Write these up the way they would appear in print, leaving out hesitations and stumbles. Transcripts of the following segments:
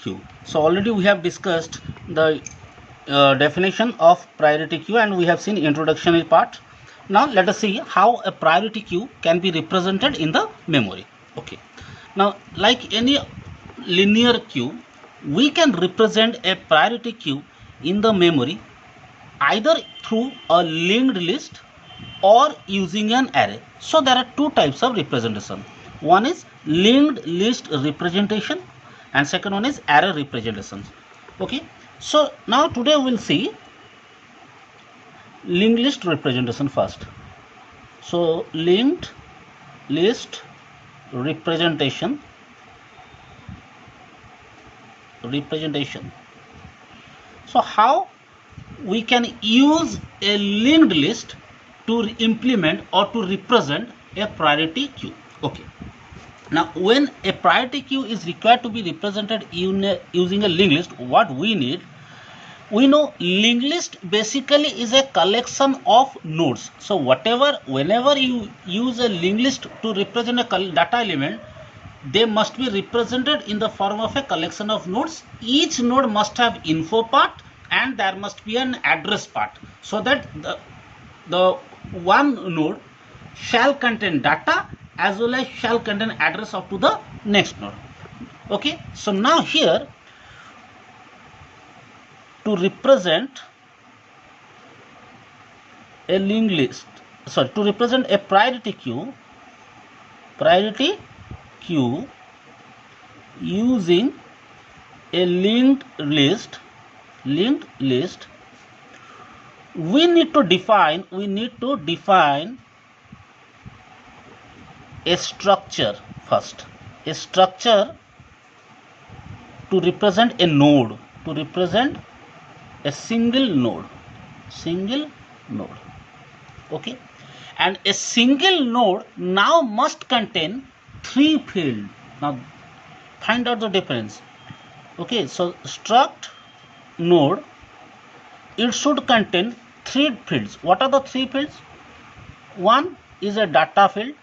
queue. So already we have discussed the definition of priority queue, and we have seen introductory part. Now let us see how a priority queue can be represented in the memory. Okay. Now, like any linear queue, we can represent a priority queue in the memory either through a linked list or using an array. So there are two types of representation. One is linked list representation and second one is array representation. Okay, so now today we'll see linked list representation first. So linked list representation. So how we can use a linked list to implement or to represent a priority queue. Okay. Now, when a priority queue is required to be represented using a linked list, what we need, we know linked list basically is a collection of nodes. So whenever you use a linked list to represent a data element, they must be represented in the form of a collection of nodes. Each node must have info part and there must be an address part, so that the one node shall contain data as well as shall contain address up to the next node. Okay, so now here to represent a linked list, to represent a priority queue using a linked list, we need to define a structure first, a structure to represent a node, to represent a single node. Okay, and a single node now must contain 3 fields. Now find out the difference. Okay, so struct node, it should contain 3 fields. What are the 3 fields? One is a data field.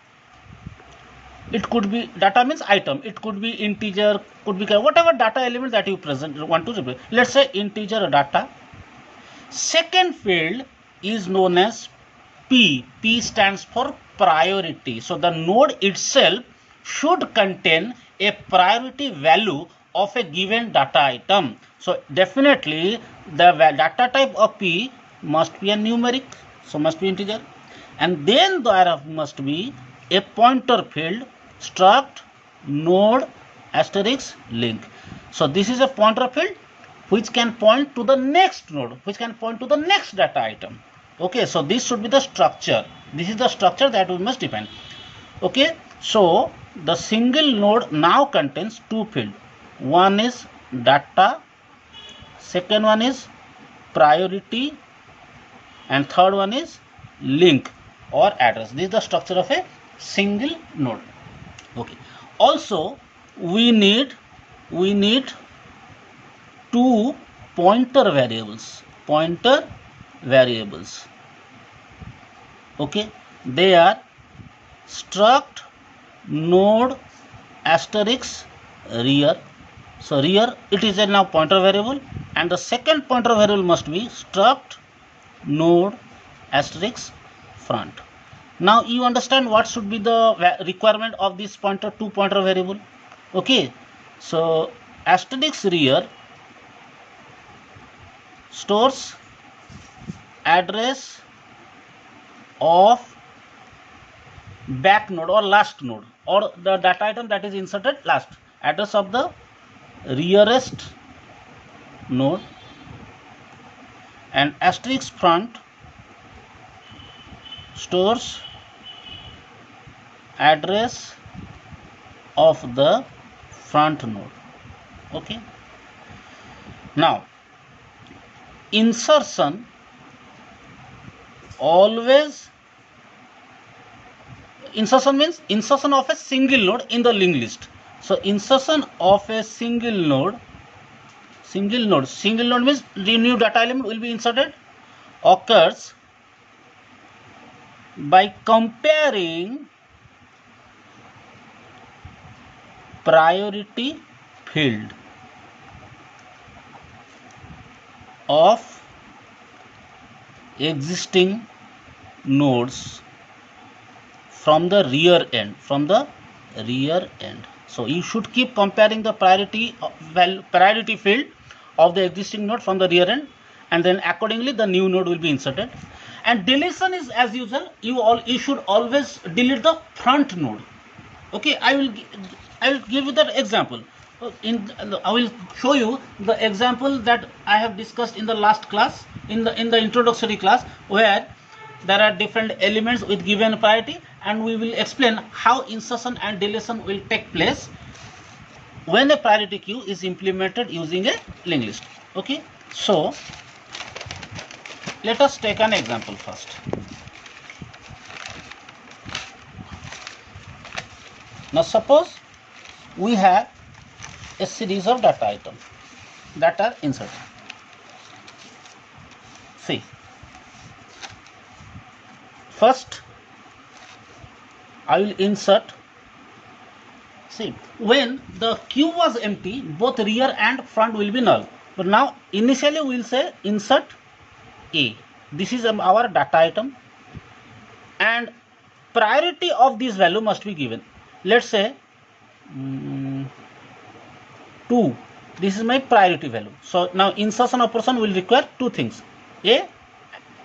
It could be data means item, it could be integer, could be whatever data element that you want to represent. Let's say integer data. Second field is known as P. P stands for priority. So the node itself should contain a priority value of a given data item. So definitely the data type of P must be a numeric, so must be integer, and then there must be a pointer field, struct node asterisk link. So this is a pointer field which can point to the next node, which can point to the next data item. Okay, so this should be the structure. This is the structure that we must define. Okay, so the single node now contains 2 fields. One is data, second one is priority, and third one is link or address. This is the structure of a single node. Okay, also we need 2 pointer variables. Okay, they are struct node asterisk rear. So rear, it is a now pointer variable, and the second pointer variable must be struct node asterisk front. Now you understand what should be the requirement of this pointer, 2 pointer variable. Okay, so asterisk rear stores address of back node or last node, or the data item that is inserted last, address of the rearest node, and asterisk front stores address of the front node. Okay, now insertion means insertion of a single node in the linked list. So insertion of a single node means the new data element will be inserted, occurs by comparing priority field of existing nodes from the rear end. So you should keep comparing the priority field of the existing node from the rear end, and then accordingly the new node will be inserted. And deletion is as usual, you should always delete the front node. Okay, I will give you that example. I will show you the example that I have discussed in the last class, in the introductory class, where there are different elements with given priority, and we will explain how insertion and deletion will take place when a priority queue is implemented using a linked list. Okay, so let us take an example first. Now suppose we have a series of data items that are inserted. See, first I will insert. See, when the queue was empty, both rear and front will be null. But now initially we will say insert A. This is our data item, and priority of this value must be given. Let's say 2. This is my priority value. So now insertion operation will require two things, A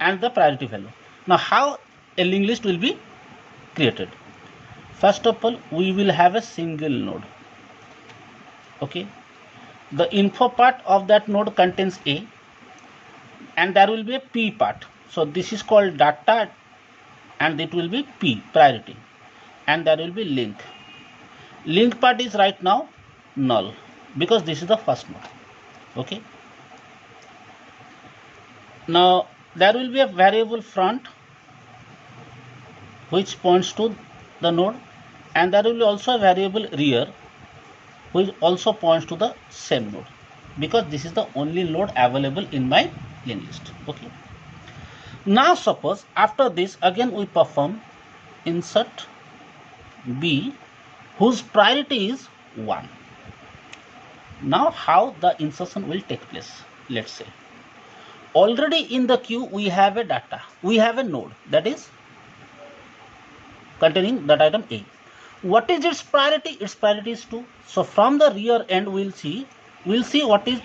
and the priority value. Now how a linked list will be created? First of all, we will have a single node. Okay, the info part of that node contains A, and there will be a P part. So this is called data, and it will be P, priority, and there will be link. Link part is right now null because this is the first node. Okay, now there will be a variable front which points to the node, and there will be also a variable rear which also points to the same node, because this is the only node available in my linked list. Okay, now suppose after this again we perform insert B whose priority is 1. Now how the insertion will take place? Let's say already in the queue we have a node that is containing that item A. What is its priority? Its priority is 2. So from the rear end we'll see what is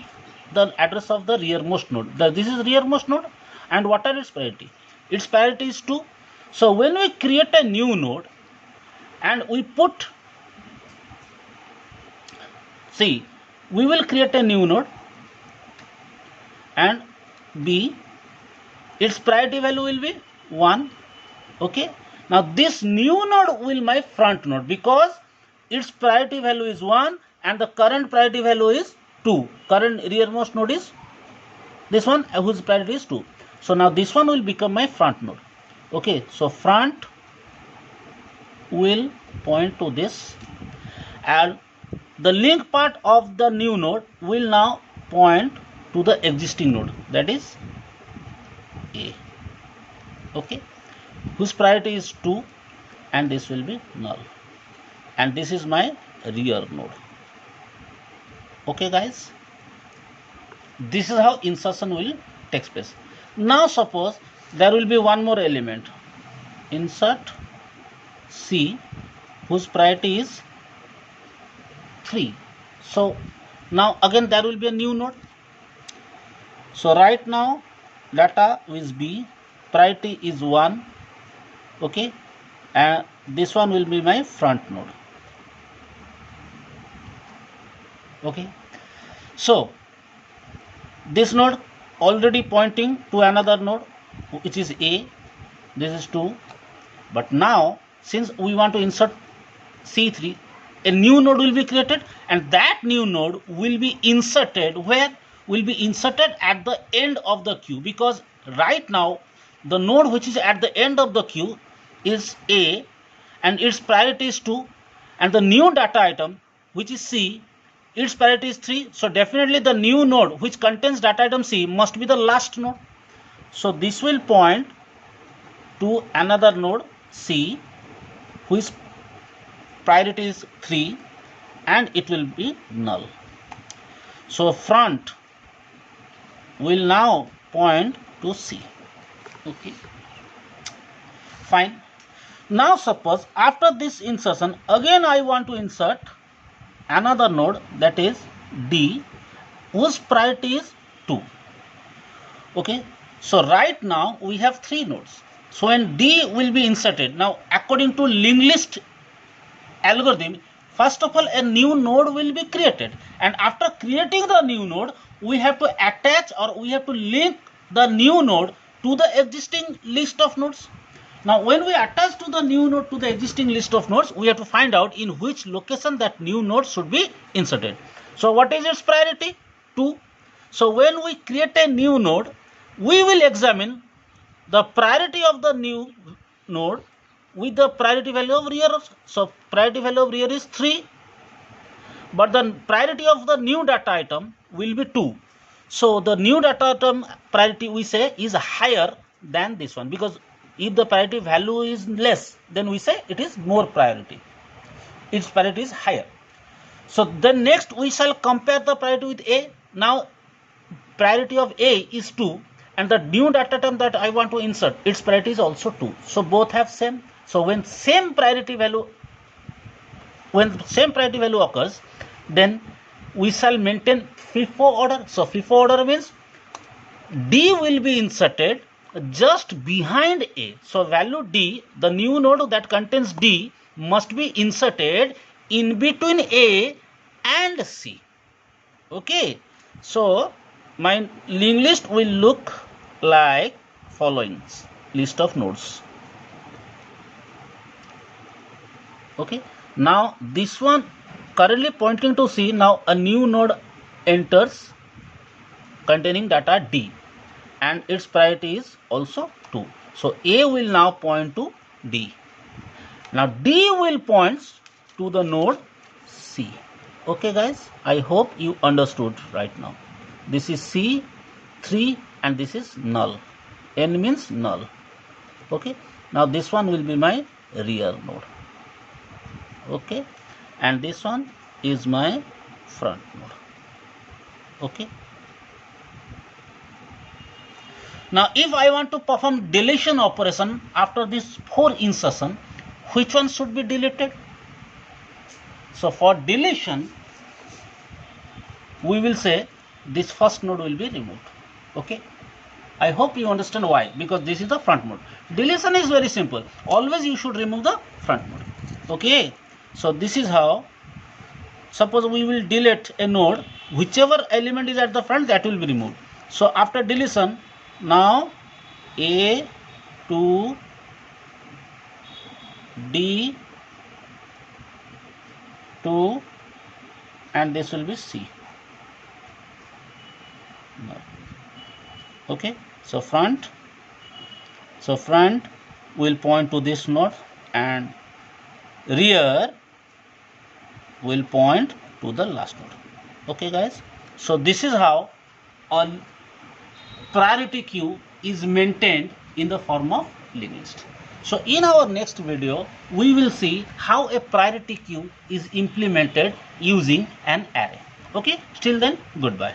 the address of the rearmost node. This is rearmost node, and what are its priority? Its priority is 2. So when we create a new node and we will create a new node, and B, its priority value will be 1. Okay, now this new node will my front node because its priority value is 1 and the current priority value is 2. Current rearmost node is this one whose priority is 2. So now this one will become my front node. Okay, so front will point to this, and the link part of the new node will now point to the existing node, that is A. Okay, whose priority is 2, and this will be null, and this is my rear node. Okay guys, this is how insertion will take place. Now suppose there will be one more element, insert C whose priority is 3. So now again there will be a new node. So right now data is B, priority is 1. Okay, and this one will be my front node. Okay, so this node already pointing to another node which is A, this is 2, but now since we want to insert C3, a new node will be created, and that new node will be inserted where? Will be inserted at the end of the queue, because right now the node which is at the end of the queue is A and its priority is 2, and the new data item which is C, its priority is 3. So definitely the new node which contains data item C must be the last node. So this will point to another node C whose priority is 3, and it will be null. So front will now point to C. Okay, fine. Now suppose after this insertion again I want to insert another node, that is D, whose priority is 2. Okay, so right now we have 3 nodes. So when D will be inserted, now according to linked list algorithm, first of all a new node will be created, and after creating the new node we have to attach or we have to link the new node to the existing list of nodes. Now when we attach to the new node to the existing list of nodes, we have to find out in which location that new node should be inserted. So what is its priority? 2. So when we create a new node, we will examine the priority of the new node with the priority value of rear. So priority value of rear is 3, but the priority of the new data item will be 2. So the new data item priority we say is higher than this one, because if the priority value is less, then we say it is more priority, its priority is higher. So then next we shall compare the priority with A. Now priority of A is 2, and the new data item that I want to insert, its priority is also 2. So both have same. So when same priority value occurs, then we shall maintain FIFO order. So FIFO order means D will be inserted just behind A. So value D, the new node that contains D, must be inserted in between A and C. Okay, so my linked list will look like following list of nodes. Okay, now this one currently pointing to C. Now a new node enters containing data D, and its priority is also 2. So A will now point to D. Now D will point to the node C. Okay guys, I hope you understood right now. This is C, 3, and this is null. N means null. Okay, now this one will be my rear node. Okay, and this one is my front node. Okay, now if I want to perform deletion operation after this 4 insertion, which one should be deleted? So for deletion we will say this first node will be removed. Okay, I hope you understand why, because this is the front node. Deletion is very simple, always you should remove the front node. Okay, so this is how, suppose we will delete a node, whichever element is at the front, that will be removed. So after deletion, now A to D to, and this will be C. Okay, so front will point to this node, and rear will point to the last node. Okay guys, so this is how a priority queue is maintained in the form of linked list. So in our next video we will see how a priority queue is implemented using an array. Okay, till then, goodbye.